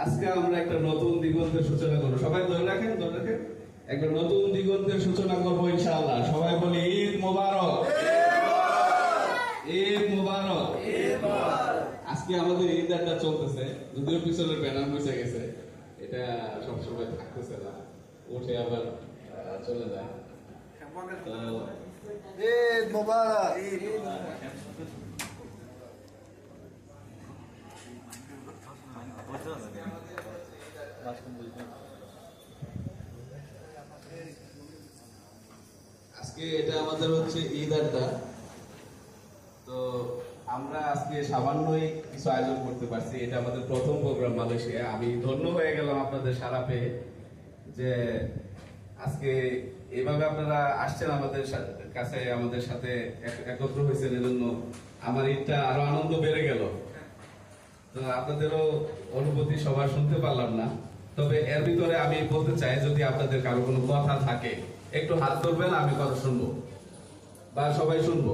আজকে আমরা একটা নতুন দিগন্তের সূচনা করবো। সবাই ধরে রাখেন, একটা নতুন দিগন্তের সূচনা করবো ইনশাআল্লাহ। সবাই বলি ঈদ মোবারক, ঈদ মোবারক। আজকে আমাদের ঈদ আড্ডা চলতেছে, যদিও পিছনের ব্যানার মুছে গেছে, এটা সবসময় থাকতেছে না, উঠে আবার চলে যায়। তো ঈদ মোবারক। আজকে এটা আমাদের হচ্ছে ঈদ আড্ডা। তো আমরা আজকে সামান্যই কিছু আয়োজন করতে পারছি। এটা আমাদের প্রথম প্রোগ্রাম মালয়েশিয়া। আমি ধন্য হয়ে গেলাম আপনাদের সারা পেয়ে, যে আজকে এভাবে আপনারা আসছেন আমাদের কাছে, আমাদের সাথে একত্র হয়েছেন। এজন্য আমার ঈদটা আরো আনন্দ বেড়ে গেল। তো আপনাদেরও অনুভূতি সবার শুনতে পারলাম না, তবে এর ভিতরে আমি বলতে চাই, যদি আপনাদের কারো কোনো কথা থাকে একটু হাত ধরবেন, আমি কথা শুনবো বা সবাই শুনবো।